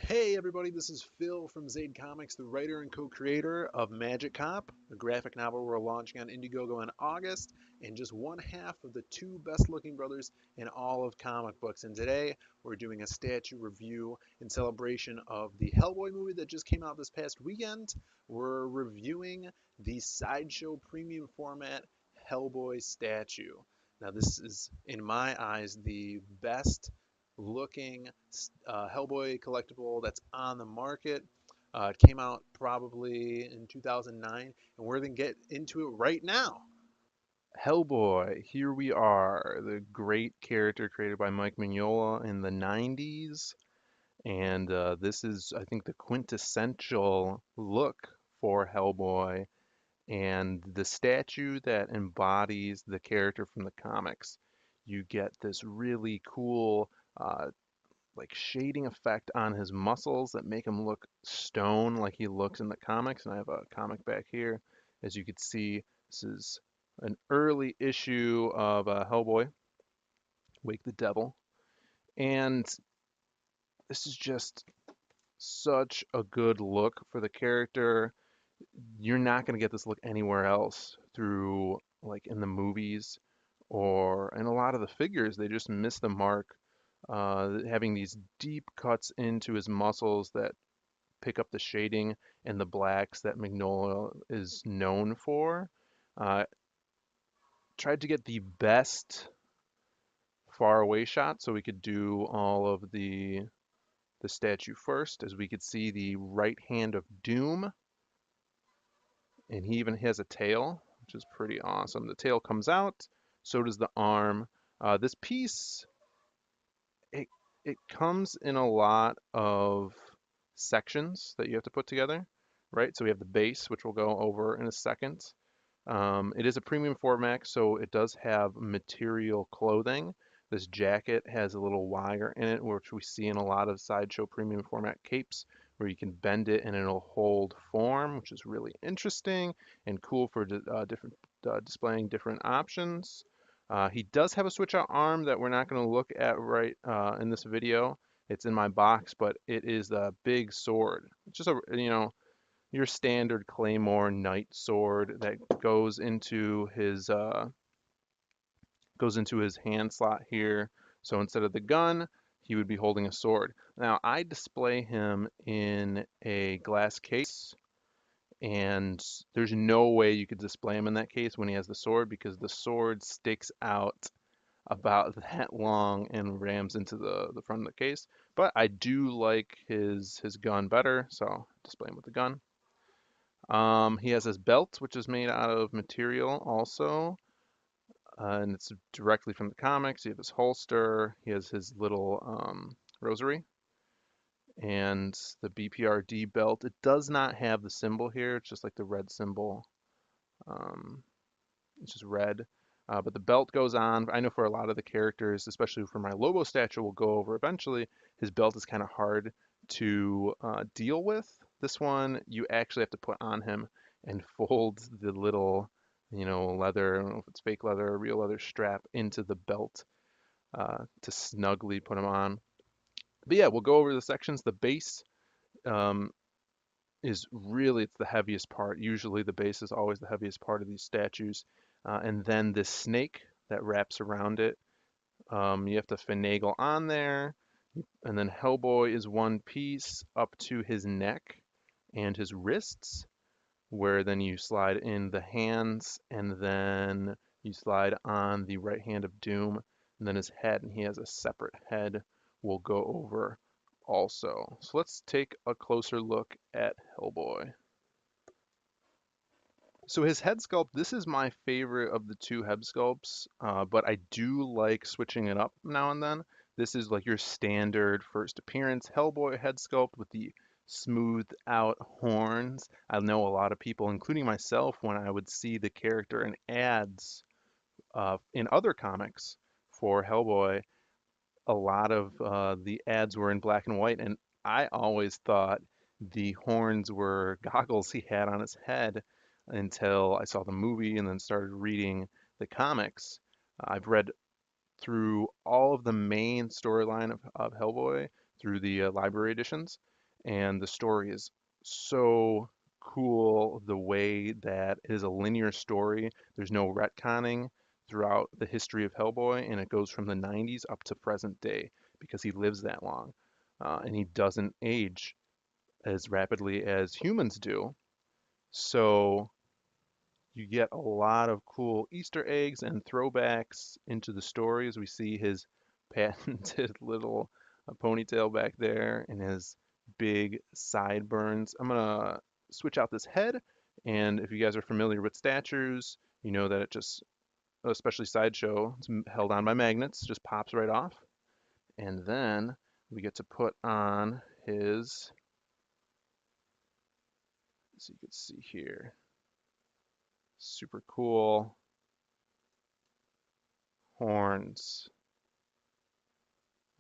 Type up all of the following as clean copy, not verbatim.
Hey everybody, this is Phil from Zaid Comics, the writer and co-creator of Magic Cop, a graphic novel we're launching on Indiegogo in August, and just one half of the two best-looking brothers in all of comic books. And today we're doing a statue review in celebration of the Hellboy movie that just came out this past weekend. We're reviewing the Sideshow premium format Hellboy statue. Now this is, in my eyes, the best looking Hellboy collectible that's on the market. It came out probably in 2009, and we're going to get into it right now. Hellboy, here we are, the great character created by Mike Mignola in the 90s. And this is, I think, the quintessential look for Hellboy and the statue that embodies the character from the comics. You get this really cool, like shading effect on his muscles that make him look stone like he looks in the comics. And I have a comic back here. As you can see, this is an early issue of Hellboy, Wake the Devil. And this is just such a good look for the character. You're not going to get this look anywhere else through, like, in the movies or in a lot of the figures. They just miss the mark, having these deep cuts into his muscles that pick up the shading and the blacks that Magnolia is known for. Uh, Tried to get the best far away shot so we could do all of the statue first, as we could see the right hand of Doom, and he even has a tail, which is pretty awesome. The tail comes out, so does the arm. This piece, it, it comes in a lot of sections that you have to put together, right? So we have the base, which we'll go over in a second. It is a premium format, so it does have material clothing. This jacket has a little wire in it, which we see in a lot of Sideshow premium format capes, where you can bend it and it'll hold form, which is really interesting and cool for different displaying different options. He does have a switch out arm that we're not going to look at right in this video. It's in my box, but it is a big sword. It's just your standard Claymore Knight sword that goes into his hand slot here. So instead of the gun, he would be holding a sword. Now I display him in a glass case, and there's no way you could display him in that case when he has the sword, because the sword sticks out about that long and rams into the front of the case. But I do like his gun better, so display him with the gun. He has his belt, which is made out of material also, and it's directly from the comics. He has his holster. He has his little rosary and the BPRD belt. It does not have the symbol here. It's just like the red symbol. Um, it's just red. But the belt goes on. I know for a lot of the characters, especially for my Lobo statue, we'll go over eventually, his belt is kind of hard to deal with. This one, you actually have to put on him and fold the little, leather, I don't know if it's fake leather or real leather strap into the belt to snugly put him on. But yeah, we'll go over the sections. The base um, is really it's the heaviest part. Usually the base is always the heaviest part of these statues. And then this snake that wraps around it, you have to finagle on there. And then Hellboy is one piece up to his neck and his wrists, where then you slide in the hands, and then you slide on the right hand of Doom, and then his head, and he has a separate head we'll go over also. So let's take a closer look at Hellboy. So his head sculpt, this is my favorite of the two head sculpts, but I do like switching it up now and then. This is like your standard first appearance Hellboy head sculpt with the smoothed out horns. I know a lot of people, including myself, when I would see the character in ads in other comics for Hellboy, a lot of the ads were in black and white, and I always thought the horns were goggles he had on his head until I saw the movie and then started reading the comics. I've read through all of the main storyline of Hellboy through the library editions, and the story is so cool the way that it is a linear story. There's no retconning throughout the history of Hellboy, and it goes from the 90s up to present day because he lives that long. And he doesn't age as rapidly as humans do. So you get a lot of cool Easter eggs and throwbacks into the story as we see his patented little ponytail back there and his big sideburns. I'm gonna switch out this head, and if you guys are familiar with statues, you know that it just, especially Sideshow, it's held on by magnets, just pops right off. And then we get to put on his, so you can see here, super cool horns.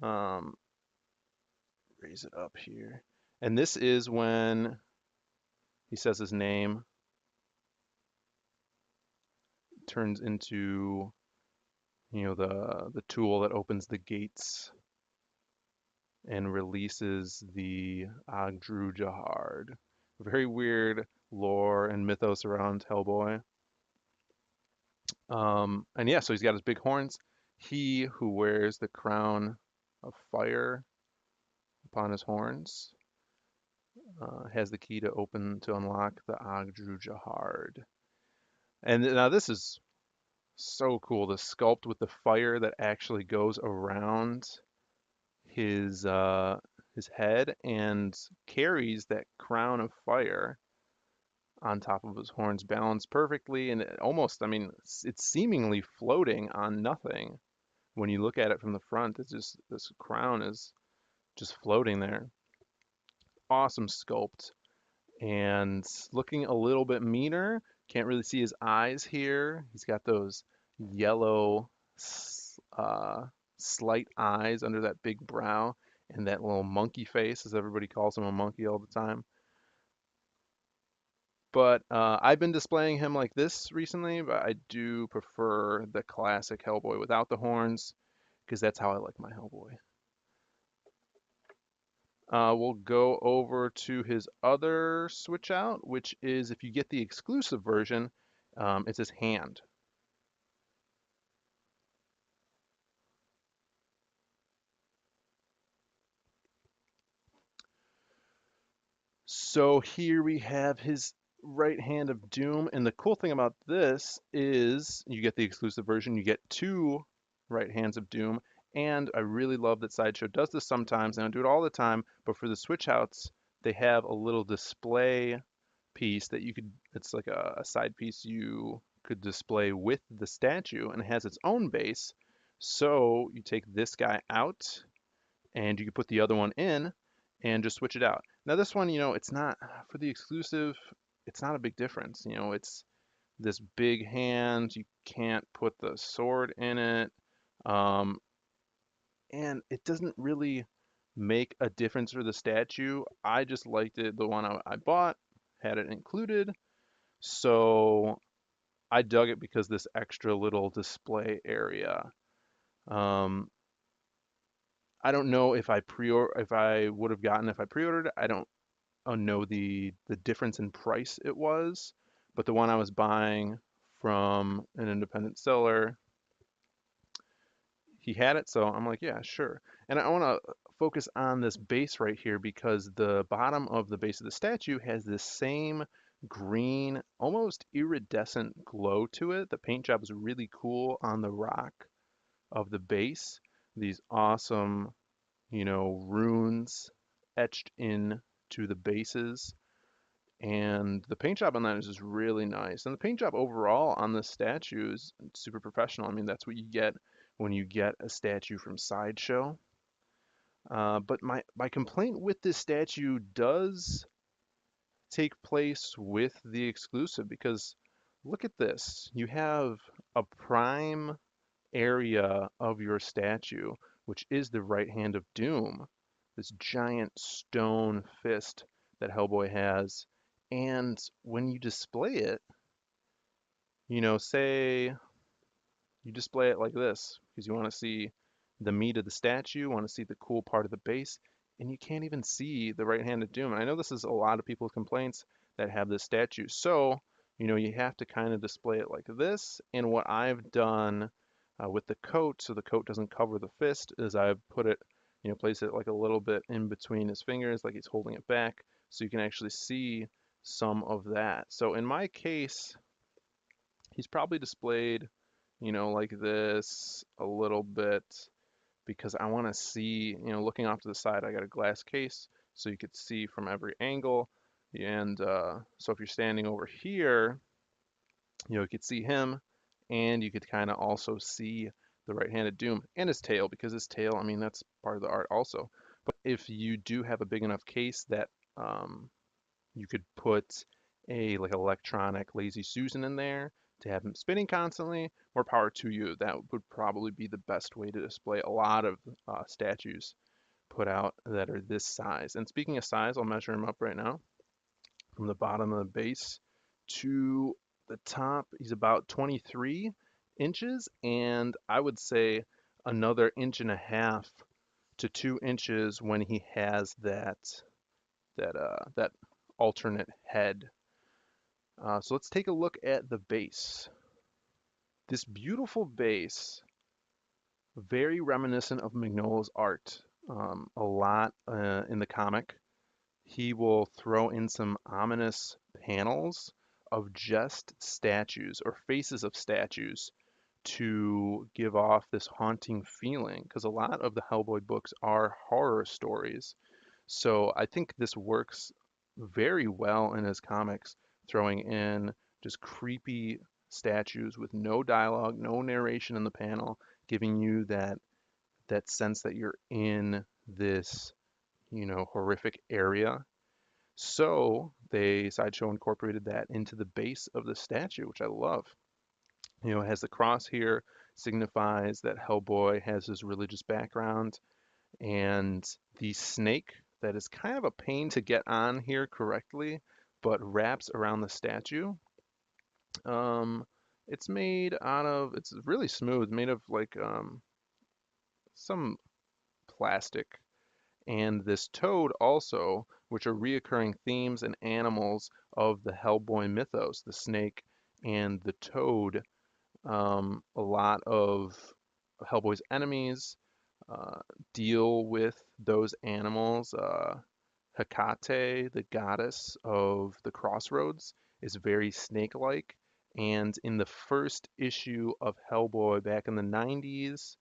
Um, Raise it up here. And this is when he says his name, turns into, the tool that opens the gates and releases the Agdru Jahard. Very weird lore and mythos around Hellboy. And yeah, so he's got his big horns. He who wears the crown of fire upon his horns has the key to unlock the Agdru Jahard. And now this is so cool. The sculpt with the fire that actually goes around his uh, his head and carries that crown of fire on top of his horns, balanced perfectly, and it almost, I mean, it's seemingly floating on nothing. When you look at it from the front, it's just this crown is just floating there. Awesome sculpt. And looking a little bit meaner. Can't really see his eyes here. He's got those yellow, uh, slight eyes under that big brow and that little monkey face, as everybody calls him a monkey all the time. But I've been displaying him like this recently, but I do prefer the classic Hellboy without the horns because that's how I like my Hellboy. We'll go over to his other switch out, which is if you get the exclusive version, it's his hand. So here we have his right hand of doom, and the cool thing about this is you get the exclusive version, you get two right hands of doom, and I really love that Sideshow does this sometimes. They don't do it all the time, but for the switch outs, they have a little display piece that you could, it's like a side piece you could display with the statue, and it has its own base. So you take this guy out and you can put the other one in and just switch it out. Now this one, it's not for the exclusive, it's not a big difference. It's this big hand, you can't put the sword in it. Um, and it doesn't really make a difference for the statue. I just liked it. The one I bought had it included. So I dug it because this extra little display area. Um, I don't know if I would have gotten if I pre-ordered it. I don't know the difference in price it was, but the one I was buying from an independent seller, he had it, so I'm like, yeah, sure. And I want to focus on this base right here because the bottom of the base of the statue has this same green, almost iridescent glow to it. The paint job is really cool on the rock of the base. These awesome, runes etched in to the bases. And the paint job on that is just really nice. And the paint job overall on the statue is super professional. I mean, that's what you get when you get a statue from Sideshow. But my complaint with this statue does take place with the exclusive because look at this. You have a prime area of your statue, which is the right hand of doom, this giant stone fist that Hellboy has. And when you display it, say you display it like this because you want to see the meat of the statue, want to see the cool part of the base. and you can't even see the right hand of doom. And I know this is a lot of people's complaints that have this statue. So, you have to kind of display it like this. And what I've done with the coat, so the coat doesn't cover the fist, is I've put it, place it like a little bit in between his fingers, like he's holding it back, so you can actually see some of that. So in my case, he's probably displayed, like this a little bit because I want to see, looking off to the side, I got a glass case so you could see from every angle. And so if you're standing over here, you could see him and you could kind of also see the right-handed Doom and his tail because his tail, I mean, that's part of the art also. But if you do have a big enough case that you could put a like electronic Lazy Susan in there to have him spinning constantly. More power to you. That would probably be the best way to display a lot of statues put out that are this size. And speaking of size, I'll measure him up right now from the bottom of the base to the top. He's about 23 inches, and I would say another inch and a half to 2 inches when he has that alternate head. So let's take a look at the base. This beautiful base, very reminiscent of Mignola's art. A lot in the comic. He will throw in some ominous panels of just statues or faces of statues to give off this haunting feeling because a lot of the Hellboy books are horror stories. So I think this works very well in his comics, throwing in just creepy statues with no dialogue, no narration in the panel, giving you that sense that you're in this, horrific area. So they Sideshow incorporated that into the base of the statue, which I love. It has the cross here, signifies that Hellboy has his religious background, and the snake that is kind of a pain to get on here correctly, but wraps around the statue. Um, it's really smooth, made of like some plastic. And this toad also, which are reoccurring themes and animals of the Hellboy mythos, the snake and the toad. A lot of Hellboy's enemies uh, deal with those animals. Hecate, the goddess of the crossroads, is very snake-like. And in the first issue of Hellboy back in the 90s,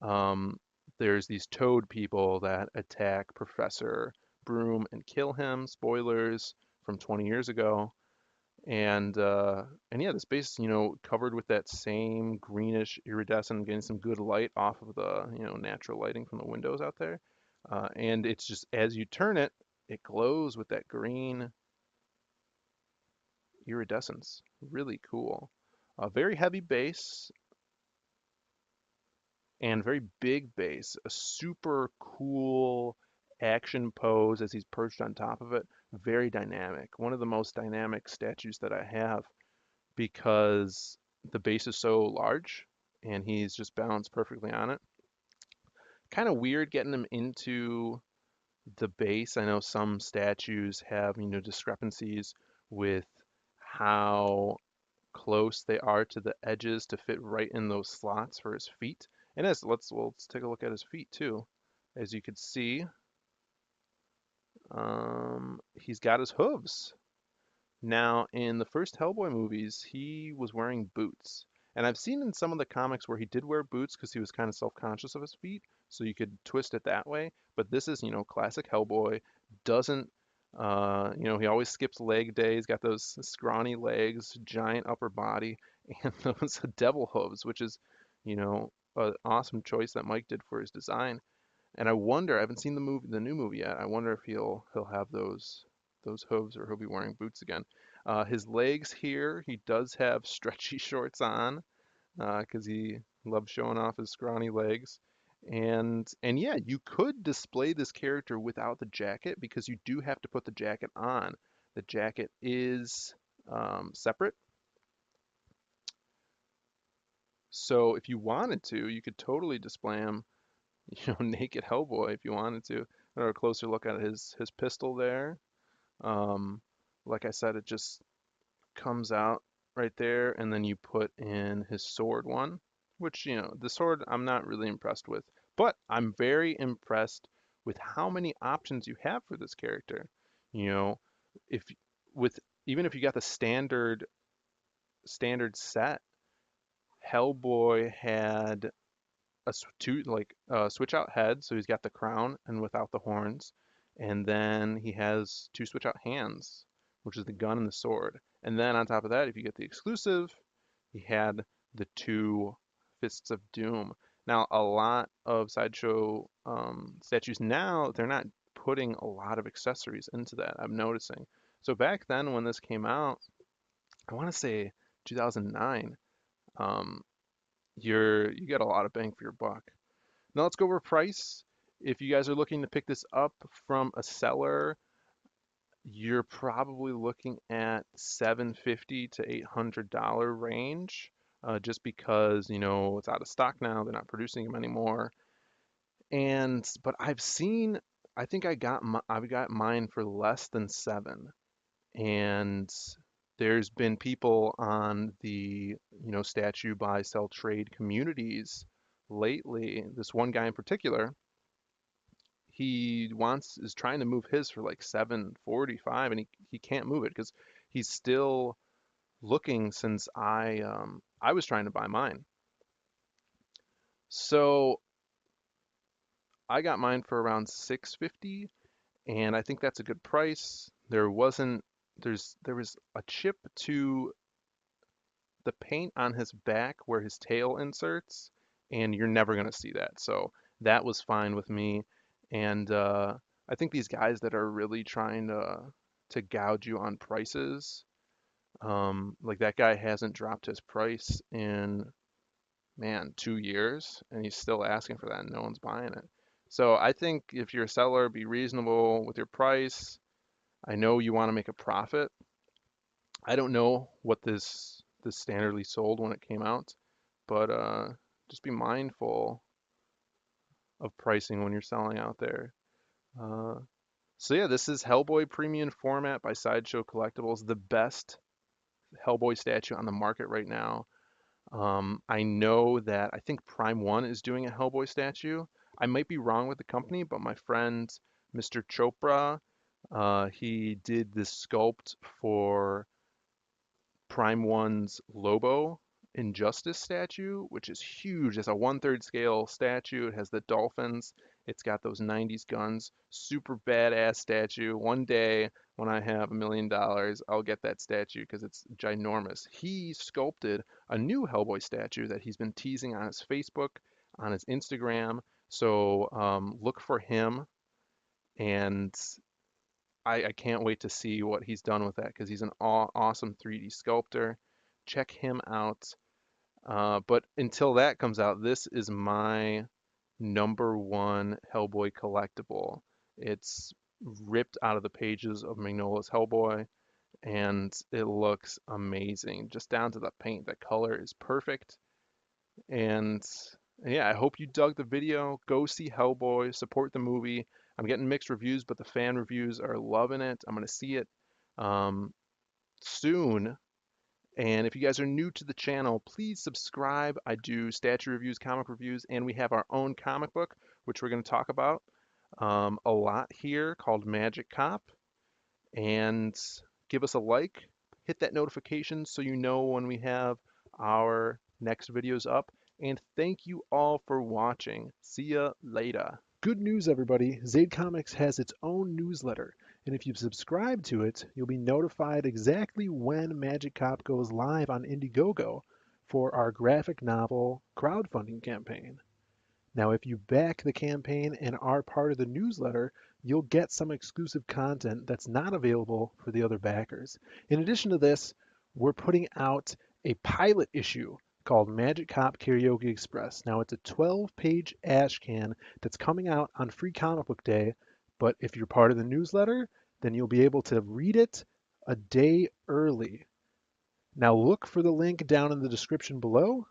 um, there's these toad people that attack Professor Broom and kill him. Spoilers from 20 years ago. And yeah, the space, covered with that same greenish iridescent, getting some good light off of the, natural lighting from the windows out there. And it's just as you turn it, it glows with that green iridescence. Really cool. A very heavy base and very big base. A super cool action pose as he's perched on top of it. Very dynamic. One of the most dynamic statues that I have because the base is so large and he's just balanced perfectly on it. Kind of weird getting him into the base. I know some statues have, discrepancies with how close they are to the edges to fit right in those slots for his feet. And let's take a look at his feet too. As you can see, he's got his hooves. Now, in the first Hellboy movies, he was wearing boots. And I've seen in some of the comics where he did wear boots because he was kind of self-conscious of his feet, so you could twist it that way. But this is, classic Hellboy. Doesn't, he always skips leg day. He's got those scrawny legs, giant upper body, and those devil hooves, which is, an awesome choice that Mike did for his design. And I wonder, I haven't seen the new movie yet. I wonder if he'll have those hooves or he'll be wearing boots again. His legs here, he does have stretchy shorts on because he loves showing off his scrawny legs. And yeah, you could display this character without the jacket because you do have to put the jacket on. The jacket is separate. So if you wanted to, you could totally display him, naked Hellboy if you wanted to. a closer look at his pistol there. Um, like I said, it just comes out right there, and then you put in his sword one, which, the sword I'm not really impressed with, but I'm very impressed with how many options you have for this character. You know, if with even if you got the standard set, Hellboy had two like switch out head, so he's got the crown and without the horns, and then he has two switch out hands, which is the gun and the sword. And then on top of that, if you get the exclusive, he had the two fists of doom. Now, a lot of sideshow statues now, they're not putting a lot of accessories into that. I'm noticing. So back then when this came out, I want to say 2009, um, you get a lot of bang for your buck. Now let's go over price. If you guys are looking to pick this up from a seller, you're probably looking at 750 to $800 range, just because it's out of stock now. They're not producing them anymore. But I think I got mine for less than seven. And there's been people on the statue buy sell trade communities lately. This one guy in particular, is trying to move his for like 745, and he can't move it because he's still looking since I was trying to buy mine. So I got mine for around 650, and I think that's a good price. There was a chip to the paint on his back where his tail inserts, and you're never going to see that. So that was fine with me. And I think these guys that are really trying to gouge you on prices, like that guy hasn't dropped his price in, man, 2 years, and he's still asking for that, and no one's buying it. So I think if you're a seller, be reasonable with your price. I know you want to make a profit. I don't know what this standardly sold when it came out, but just be mindful of pricing when you're selling out there. Uh, so yeah, this is Hellboy Premium Format by Sideshow Collectibles, the best Hellboy statue on the market right now. I know that I think Prime One is doing a Hellboy statue. I might be wrong with the company, but my friend Mr. Chopra, he did this sculpt for Prime One's Lobo Injustice statue, which is huge. It's a 1/3 scale statue. It has the dolphins. It's got those 90s guns. Super badass statue. One day when I have $1 million, I'll get that statue because it's ginormous. He sculpted a new Hellboy statue that he's been teasing on his Facebook, on his Instagram. So look for him, and I can't wait to see what he's done with that because he's an awesome 3D sculptor. Check him out. But until that comes out, this is my number one Hellboy collectible. It's ripped out of the pages of Mignola's Hellboy, and it looks amazing. Just down to the paint. The color is perfect. And yeah, I hope you dug the video. Go see Hellboy, support the movie. I'm getting mixed reviews, but the fan reviews are loving it. I'm going to see it um, soon. And if you guys are new to the channel, please subscribe. I do statue reviews, comic reviews, and we have our own comic book, which we're going to talk about a lot here, called Magic Cop. And give us a like, hit that notification so you know when we have our next videos up. And thank you all for watching. See ya later. Good news, everybody. Zaid Comics has its own newsletter, and if you subscribe to it, you'll be notified exactly when Magic Cop goes live on Indiegogo for our graphic novel crowdfunding campaign. Now, if you back the campaign and are part of the newsletter, you'll get some exclusive content that's not available for the other backers. In addition to this, we're putting out a pilot issue called Magic Cop Karaoke Express. Now, it's a 12-page ash can that's coming out on Free Comic Book Day, but if you're part of the newsletter, then you'll be able to read it a day early. Now, look for the link down in the description below